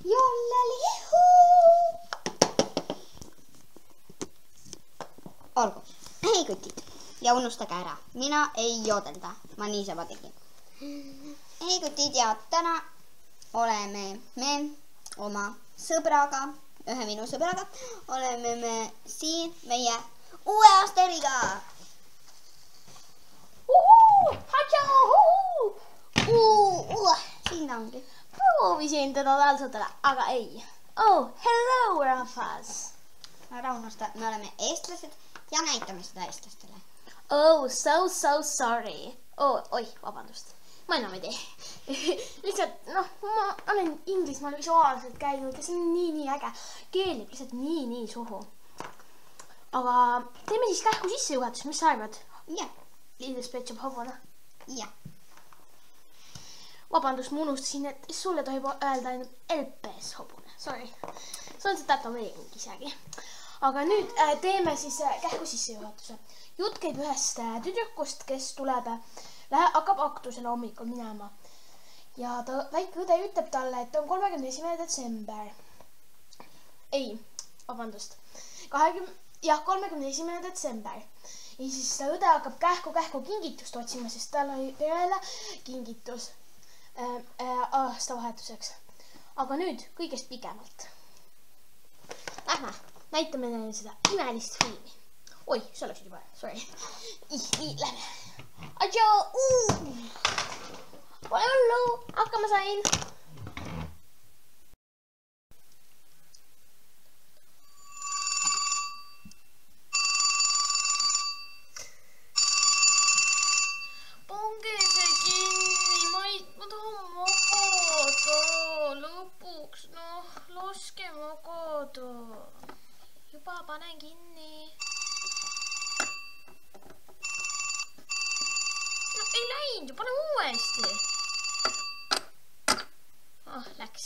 Jolleli-huu! Olgu. Hei kutid. Ja unustage ära. Mina ei joodelda. Ma niisama tegin. Hei kutid ja täna oleme me oma sõbraga, ühe minu sõbraga, oleme me siin meie uue aasta eriga. Siin ta ongi. Proovisin teda taltsutada, aga ei. Oh, hello rahvas. Ära unusta, me oleme eestlased ja näitame seda eestlastele. Oh, so sorry. Oh, oi, vabandust. Ma enam ei tee. Lihtsalt, ma olen Inglismaal visuaalselt käinud ja see on nii äge. Keelib lihtsalt nii suhu. Aga teeme siis kähku sissejuhatus, mis sa arvad? Jah. Liides petsab hobune. Jah. Vabandust, ma unustasin, et sulle tohib öelda ainult LPS hobune. Sorry. See on see tätoveering isegi. Aga nüüd teeme siis kähku sissejuhatuse. Jutt käib ühest tüdrukust, kes hakkab aktusele hommikul minema. Ja ta väike õde ütleb talle, et on 31. detsember. Ei, vabandust. 31. detsember. Ja siis ta õde hakkab kähku kingitust otsima, sest tal oli perele kingitus aastavahetuseks. Aga nüüd kõigest pikemalt. Lähme, näitame neile seda imelist filmi. Oi, see läksid juba, sorry. Nii, lähme. Adjoo! Pole hullu, hakkama sain. Pange see kinni, ma tahan magada. Lõpuks, laske magada. Juba panen kinni. Ei läinud ju, pane uuesti. Läks.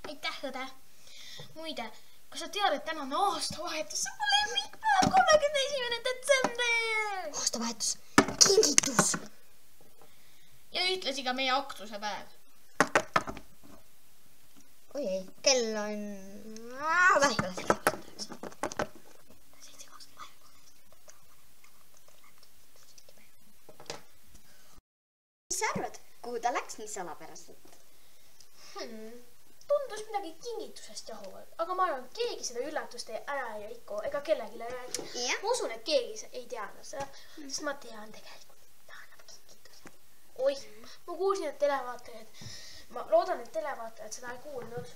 Aitäh, õde. Muide, kas sa tead, et täna on aastavahetus? See pole lemmikpäev, 31. detsember. Aastavahetus. Kingitus. Ja ühtlasi ka meie aktuse päev. Oi ei, kell on... Mis sa arvad, kuhu ta läks nii salapäraselt? Tundus midagi kingitusest jahuvad, aga ma arvan, keegi seda üllatust ära ei riku ega kellegile ei räägi. Ma usun, et keegi ei teadnud seda, sest ma tean tegelikult, ta annab kingituse. Oi, ma kuulsin, et televaatajad, ma loodan, et televaatajad seda ei kuulnud.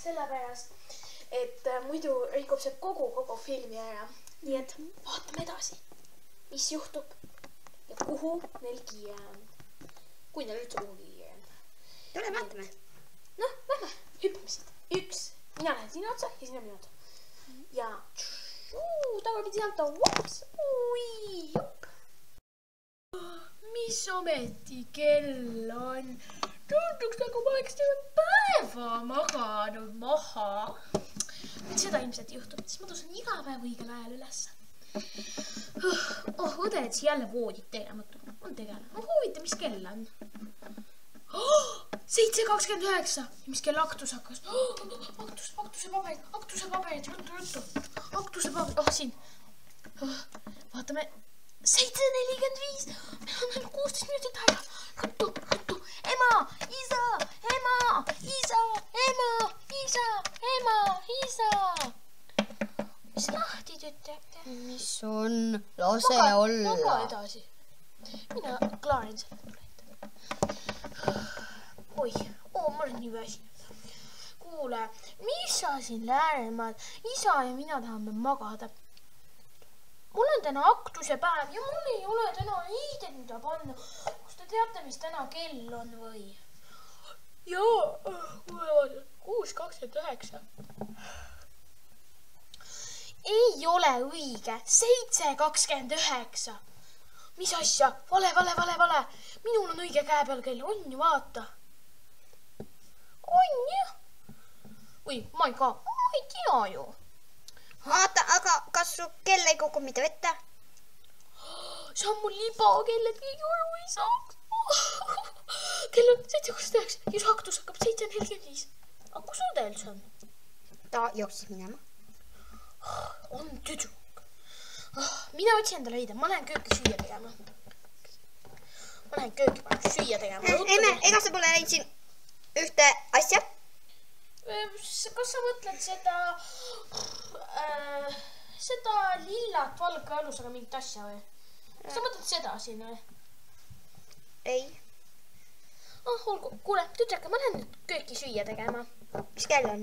Sellepärast, et muidu rikub see kogu filmi ära. Nii et vaatame edasi, mis juhtub ja kuhu neil kiire on. Kui neil üldse kuhugi kiire on. Tule vaatame. Lähme, hüppame siit. Üks, mina lähen sinu otsa ja sina minu otsa. Ja tagurpidi jalta, ups, ui, jupp. Mis ometi kell on? Tunduks nagu ma oleks terve päeva maganud maha. Seda ilmselt ei juhtu, siis ma tõusen iga päev õigel ajal üles. Õde, et siia jälle voodid tegemata. On tegele. Ma huvita, mis kell on. 7:29. Mis kell aktus hakkas? Aktuse paberid, ruttu. Aktuse paberid, siin. Vaatame. 7:45. Meil on ainult 16 minutit aega. Ruttu. Ema, isa. Mis lahti tütre? Mis on? Lase olla. Maga edasi. Mina klaarin selle. Oi, ma olen nii väsinud. Kuule, mis sa siin Lääremaad? Isa ja mina tahame magada. Mul on täna aktuse päev ja mul ei ole täna riided, mida panna. Kas te teate, mis täna kell on või? Jaa, 6:29. Ei ole õige, 7:29. Mis asja? Vale. Minul on õige käe peal kell, on ju, vaata. On ju? Oi, ma ei tea ju. Vaata, aga kas su kell ei kuku mitte vette? See on mul libakell, et keegi aru ei saaks. Kell on 7:29 ja su aktus hakkab 7:45. Aga kus üldse on? Ta jooksis minema. On tüdruk. Mina otsin endale riide, ma lähen kööki süüa tegema. Emme, ega sa pole näinud siin ühte asja? Kas sa mõtled seda lillat valge alusega mingit asja või? Kas sa mõtled seda siin või? Ei. Olgu, kuule, tütreke, ma lähen nüüd kööki süüa tegema. Mis kell on?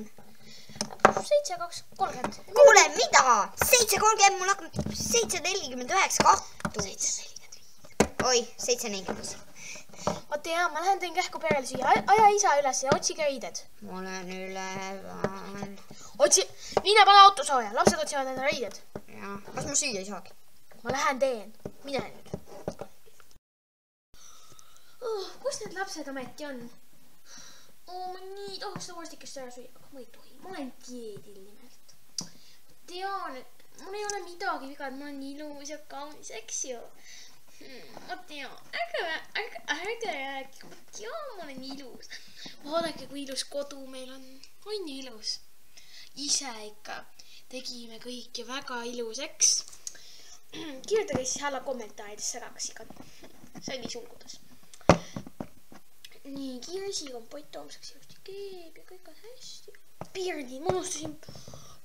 7:30. Kuule, mida? 7:30, mul hakkab 7:49 kahtu. 7:45. Oi, 7:45. Ma tean, ma lähen teen kähku perele süüa. Aja isa üles ja otsige riided. Ma olen üleval. Mine pane auto sooja, lapsed otsivad enda riided. Ja, kas ma süüa ei saagi? Ma lähen teen. Mine nüüd. Kus need lapsed ometi on? Ma nii tahaks seda vorstikest ära süüa, aga ma ei tohi. Ma olen dieedil nimelt. Ma tean, et mul ei ole midagi viga, et ma olen ilus ja kaunis, eks ju? Ma tean, ärge räägi, ma tean, ma olen ilus. Vaadake, kui ilus kodu meil on. On ju ilus? Ise ikka tegime kõike väga ilus, eks? Kirjutage siis alla kommentaaridesse ära, kas ikka see oli sulgudes. Nii, Kirsi kompott homseks ilusti keeb ja kõik on hästi. Pirni, ma unustasin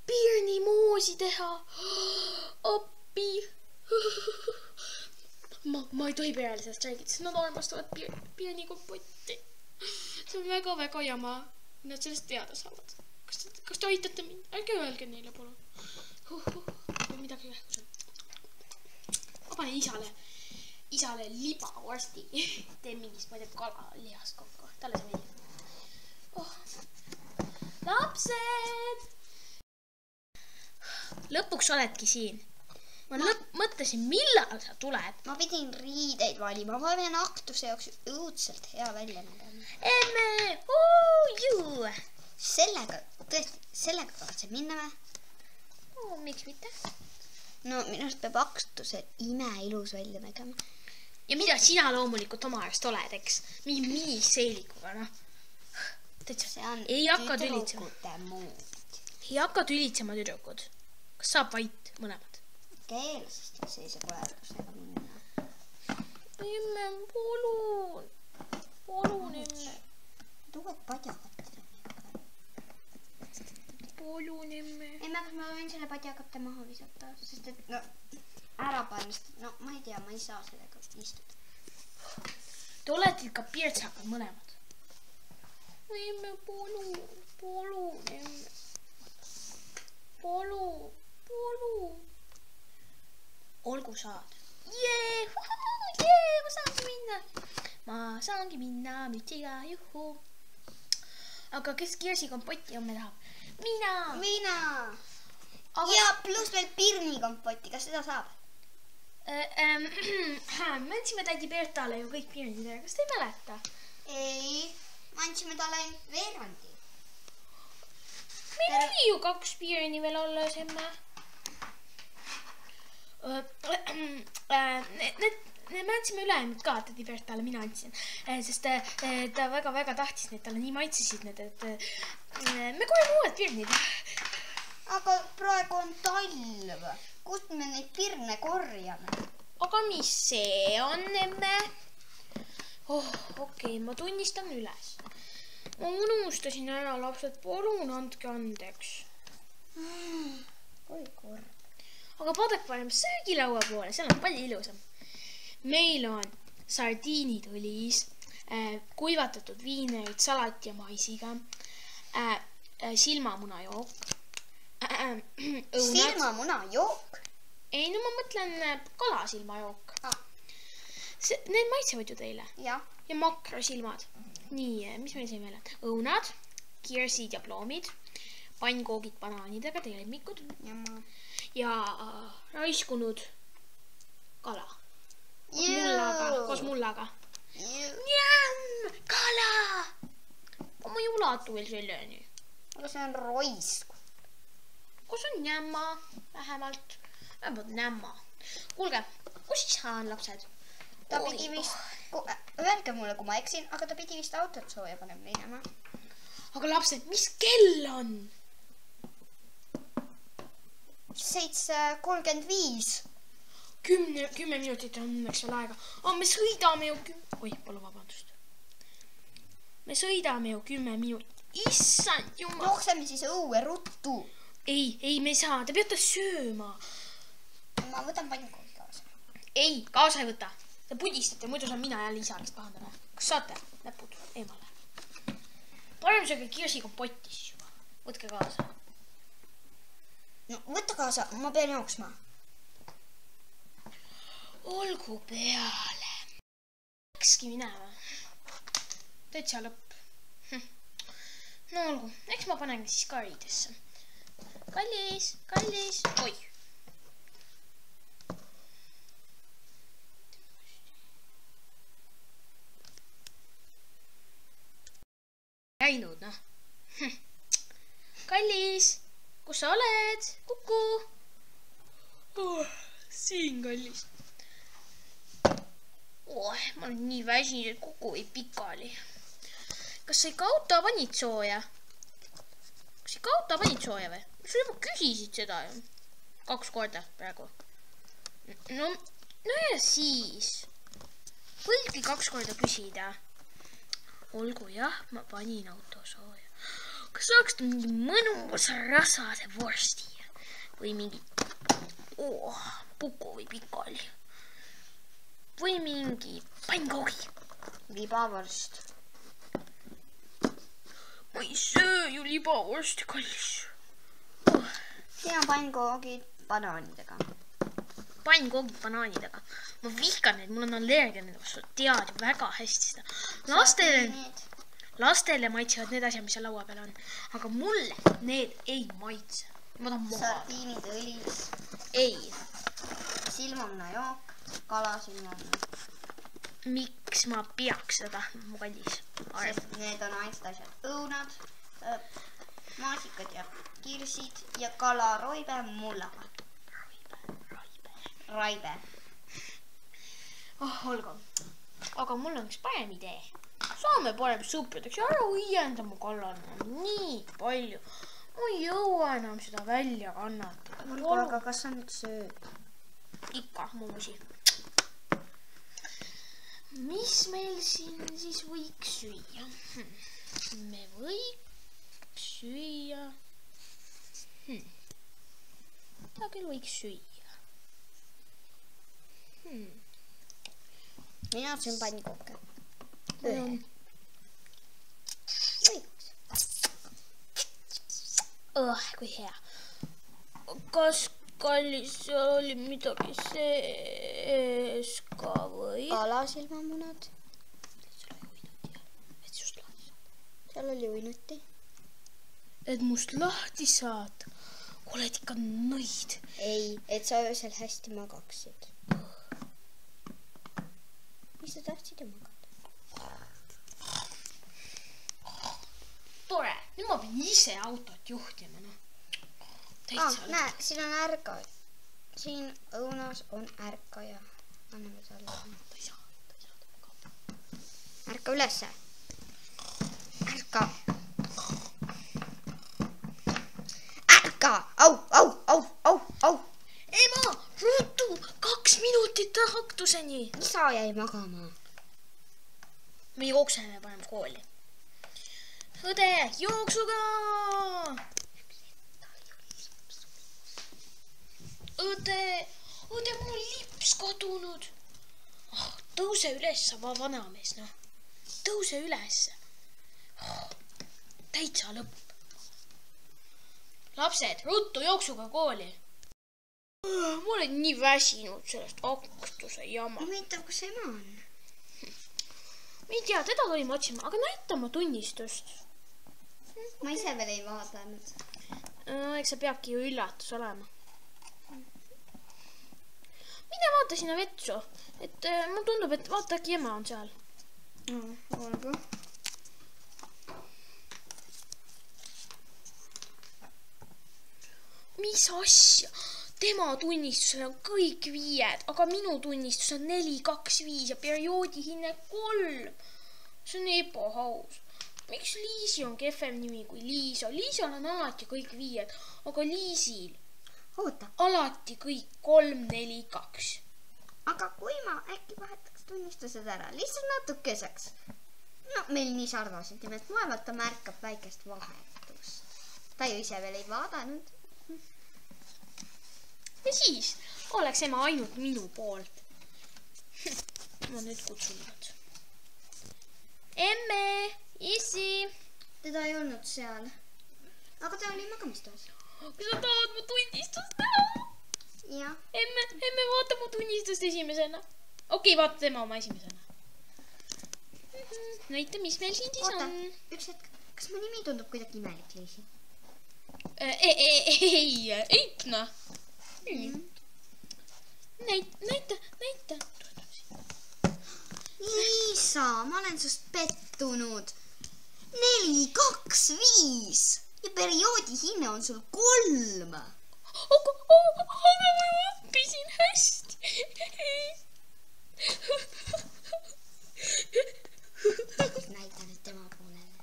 Pirni moosi teha. Appi. Ma ei tohi perele sellest räägida, sest nad armastavad Pirni kompotti. See on väga-väga jama. Nad sellest teada saavad. Kas te aitate mind? Ärge öelge neile, palun. Midagi kähkus on. Ma panen isale liba varsti. Teen mingist, ma ei tea, kalalihast kokku. Talle see meeldib. Lapsed! Lõpuks oledki siin. Ma mõtlesin, millal sa tuled. Ma pidin riideid valima. Ma pean aktuse jaoks õudselt hea välja nägema. Emme! Sellega kavatsen minna või? Miks mitte? No minust peab aktuse imeilus välja nägema. Ja mida sina loomulikult oma arust oled, eks? Mingi minisseelikuga, noh. Ei hakka tülitsema. Ei hakka tülitsema tüdrukud. Kas saab vait mõlemad? Keelsest sellise koerdusega minna. Emme, palun. Palun, emme. Tuued padjakat. Palun, emme. Emme, kas ma võin selle padjakate maha visata? Sest et, no, ära pannast. No, ma ei tea, ma ei saa sellega istuda. Te olete ikka pirtsakad mõlemad. Emme, palun, emme. Palun. Olgu saad. Jee, ma saangi minna, mütsiga, juhu. Aga kes Kirsi kompotti homme tahab? Mina. Ja pluss veel Pirni kompotti, kas seda saab? Me andsime tädi Bertale ju kõik Pirnid, kas te ei mäleta? Ei, me andsime talle veerandi. Meil oli ju 2 Pirni veel alles, emme. Me andsime ülejäänud ka tädi Bertale, mina andsin. Sest ta väga-väga tahtis neid, talle nii maitsesid need, et me korjame uued Pirnid. Aga praegu on talv. Kust me neid Pirne korjame? Aga mis see on, emme? Okei, ma tunnistan üles. Ma unustasin ära, lapsed, palun andke andeks. Oi kord. Aga vaadake parem söögilaua poole, seal on palju ilusam. Meil on sardiinitõlis, kuivatatud viinerid, salat ja maisiga, silmamunajook. Silmamunajook? Ei, no ma mõtlen kalasilmajook. Need maitsevad ju teile. Ja makrosilmad. Nii, mis meil siin veel on? Õunad, kirsid ja ploomid, pannkoogid banaanidega, teie lemmikud. Ja raiskunud kala. Koos mullaga. Njämm! Kala! Ma ei ulatu veel selleni. Aga see on roisku. Kus on njämma? Vähemalt nämma. Kuulge, kus isa on, lapsed? Ta pidi vist, öelge mulle, kui ma eksin, aga ta pidi vist autot sooja panema minema. aga lapsed, mis kell on? 7:35. 10 minutit on õnneks veel aega. Me sõidame ju palun vabandust. Me sõidame ju 10 minutit. Issand jumal. Jookseme siis õue ruttu. Ei, me ei saa. Te peate sööma. Ma võtan pannkoogi kaasa. Ei, kaasa ei võta. Te pudistate, muidu saan mina jälle isa, kes pahandame. Kas saate? Näpud eemale. Parem sööge kirsikompotti siis juba. Võtke kaasa. No võtta kaasa, ma pean jooksma. Olgu peale. Läkski minema. Täitsa lõpp. No olgu, eks ma panengi siis ka riidesse. Kallis. Oi. Käinud, noh. Kallis, kus sa oled? Kuku. Siin, kallis. Ma olen nii väsinud, et Kuku või pikali. Kas sa ikka auto panid sooja? Või? Sa juba küsisid seda ju. 2 korda praegu. No ja siis. Võidki 2 korda küsida. Olgu jah, ma panin auto sooja. Kas saaks mingi mõnus rasase vorsti? Või mingi puku või pikali? Või mingi pannkoogi? Libavorst. Ma ei söö ju libavorsti, kallis. Siin on pannkoogid banaanidega. Pannkoogid banaanidega. Ma vihkan neid, mul on allergia nende vastu. Tead ju väga hästi seda. Lastele maitsevad need asjad, mis seal laua peal on. Aga mulle need ei maitse. Ma tahan maha. Sardiinid õlis. Ei. Silmamuna jook. Kala silmamuna. Miks ma peaks seda tahtma, mu kallis? Sest need on ainult asjad. Õunad, maasikad ja kirsid ja kalaroibe mullaga. Raibe. Olgu. Aga mul on üks parem idee. Saame parem sõpradeks ja ära õienda mu kallale. Nii palju. Ma ei jõua enam seda välja kannatada. Aga kas sa nüüd sööd? Ikka, muusi. Mis meil siin siis võiks süüa? Me võiks süüa. Mida küll võiks süüa? Mina söön pannkooke. Kui hea. Kas kallis seal oli midagi sees ka või? Kalasilmamunad. Seal oli uinuti. Et must lahti saad. Oled ikka nõid. Ei, et sa öösel hästi magaksid. Mis sa tahtsid ju magada? Tore. Nüüd ma pean ise autot juhtima. Näe, siin on ärka. Siin õunas on ärkaja. Anname talle. Ta ei saa. Ärka ülesse. Ärka. Au. Ema, ruutu 2 minutit haktuseni. Isa jäi magama. Me jookseme panem kooli. Õde, jooksuga! Õde, mul on lips kadunud. Tõuse üles, sa vanamees, noh. Tõuse üles. Täitsa lõpp. Lapsed, ruttu jooksuga kooli. Ma olen nii väsinud sellest aktuse jama. Huvitav, kus ema on? Ma ei tea, teda tulime otsima, aga näita ma tunnistust. Ma ise veel ei vaadanud. Eks see peabki ju üllatus olema. Mine vaata sinna vetsu. Et mul tundub, et vaata äkki ema on seal. Olgu. Mis asja? Tema tunnistusel on kõik 5, aga minu tunnistus on 4, 2, 5 ja perioodi hinne 3. See on ebahaus. miks Liisi on kehvem nimi kui Liisa? Liisal on alati kõik 5, aga Liisil oota, alati kõik 3, 4, 2. aga kui ma äkki vahetaks tunnistused ära, lihtsalt natukeseks. No meil nii sarnased nimed, vaevalt ta märkab väikest vahetust. Ta ju ise veel ei vaadanud. Ja siis oleks ema ainult minu poolt. Ma nüüd kutsun nad. Emme, issi. Teda ei olnud seal. Aga ta oli magamistoas. Kas sa tahad mu tunnistust näha? Jah. Emme vaata mu tunnistust esimesena. Okei, vaata tema oma esimesena. Näita, mis meil siin siis on. Üks hetk. Kas mu nimi tundub kuidagi imelik, Liisi? Ei, Ipna. Näita. Liisa, ma olen sust pettunud. 4, 2, 5 ja perioodi hinne on sul 3. Aga ma õppisin hästi. Näita nüüd tema poolele.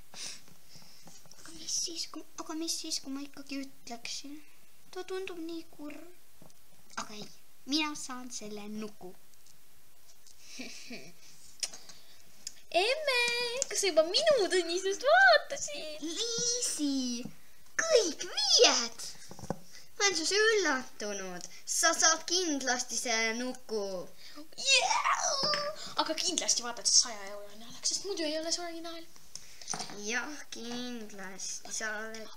Aga mis siis, kui ma ikkagi ütleksin? Ta tundub nii kurb. Aga ei, mina saan selle nuku. Emme, kas sa juba minu tunnistust vaatasid? Liisi, kõik 5. Ma olen sus üllatunud. Sa saad kindlasti selle nuku. Aga kindlasti vaatad 100 eurone oleks, sest muidu ei ole see originaal. Jah, kindlasti. Sa oled...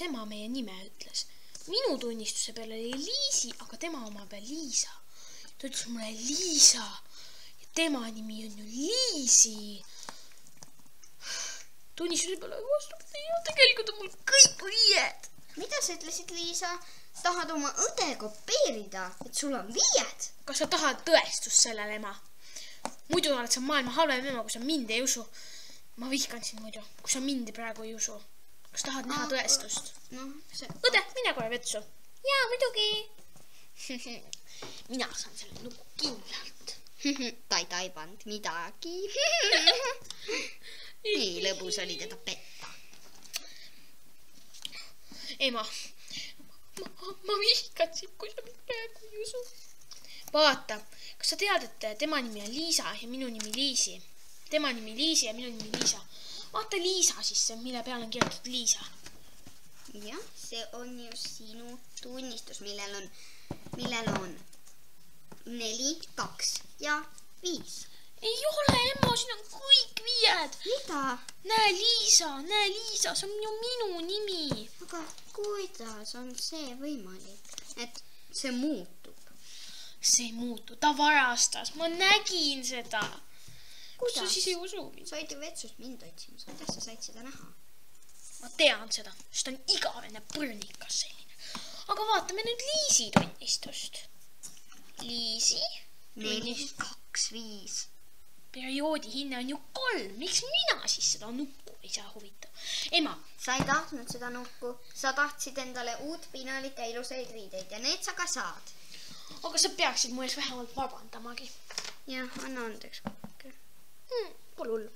Ema meie nime ütles. Minu tunnistuse peal oli Liisi, aga tema oma peal Liisa. Ta ütles mulle Liisa ja tema nimi on ju Liisi. Tunnistuse peale vastupidi ja tegelikult on mul kõik 5. Mida sa ütlesid, Liisa? Tahad oma õde kopeerida, et sul on 5? Kas sa tahad tõestust sellele, ema? Muidu oled sa maailma halvem ema, kui sa mind ei usu. Ma vihkan sind muidu, kui sa mind praegu ei usu. Kas tahad näha tõestust? No, õde, mine kohe vetsu. Jaa, muidugi. Mina saan selle nuku kindlalt. Ta ei taibanud midagi. Nii lõbus oli teda petta. Ema, ma vihkan sind, kui sa mind praegu ei usu. Vaata, kas sa tead, et tema nimi on Liisa ja minu nimi Liisi? Tema nimi Liisi ja minu nimi Liisa. Vaata Liisa sisse, mille peal on kirjutatud Liisa. Jah, see on ju sinu tunnistus, millel on 4, 2 ja 5. Ei ole, ema, siin on kõik 5. Mida? Näe Liisa, see on ju minu nimi. Aga kuidas on see võimalik, et see muutub? See ei muutu, ta varastas, ma nägin seda. Kus sa siis ei usu mind? Sa olid ju vetsust mind otsimas, kuidas sa said seda näha? Ma tean seda, sest on igavene põrnikas selline. Aga vaatame nüüd Liisi tunnistust. Liisi? 4, 2, 5. Perioodi hinne on ju 3. Miks mina siis seda nukku ei saa huvita? Ema. Sa ei tahtnud seda nukku. Sa tahtsid endale uut pinalikke ilusaid riideid ja need sa ka saad. Aga sa peaksid mu ees vähemalt vabandamagi. Jah, anna andeks. Pole hullu.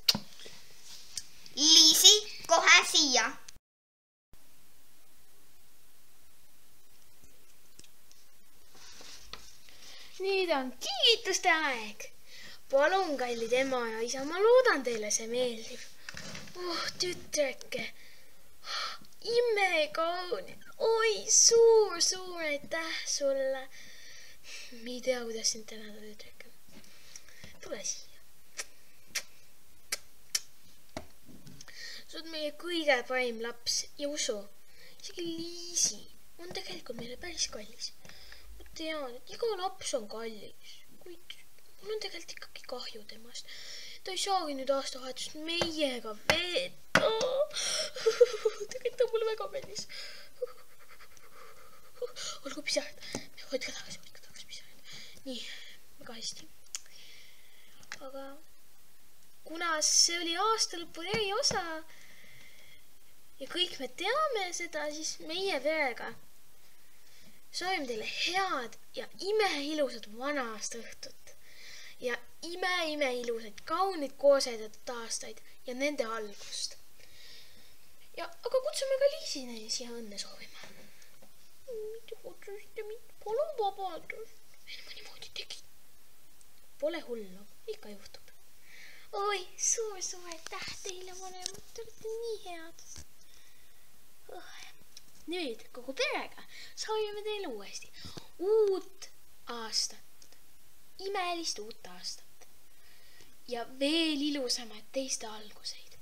Liisi, kohe siia. Nüüd on kingituste aeg. Palun, kallid ema ja isa, ma loodan teile see meeldib. Tütreke. Imekaunis. Oi, suur aitäh sulle. Ma ei tea, kuidas sind tänada, tütreke. Tule siia. Sa oled meie kõige parim laps ja usu, isegi Liisi on tegelikult meile päris kallis. Ma tean, et iga laps on kallis, kuid mul on tegelikult ikkagi kahju temast. Ta ei saagi nüüd aastavahetust meiega veeta. Tegelikult on mulle väga kallis. Olgu pisarad, hoidke tagasi pisarad. Nii, väga hästi. Aga kuna see oli aastalõpu eriosa ja kõik me teame seda, siis meie perega soovime teile head ja imeilusat vana-aasta õhtut. Ja ime ilusaid, kaunid koosedatud aastaid ja nende algust. Aga kutsume ka Liisine siia õnne soovima. Mitte kutsusite mind, palun vabandust. Ma niimoodi tegin. Pole hullu, ikka juhtub. Oi, suur aitäh teile mõlemad, te olete nii head. Nüüd kogu perega soovime teile uuesti uut aastat, imelist uut aastat ja veel ilusamaid teiste alguseid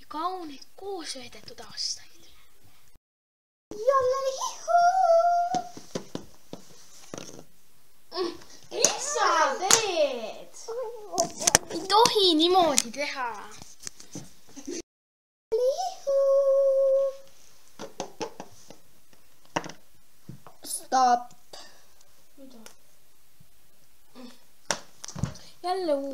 ja kauneid koos veedetud aastaid. Mis sa teed? Ei tohi niimoodi teha. Stop. Jälle uue.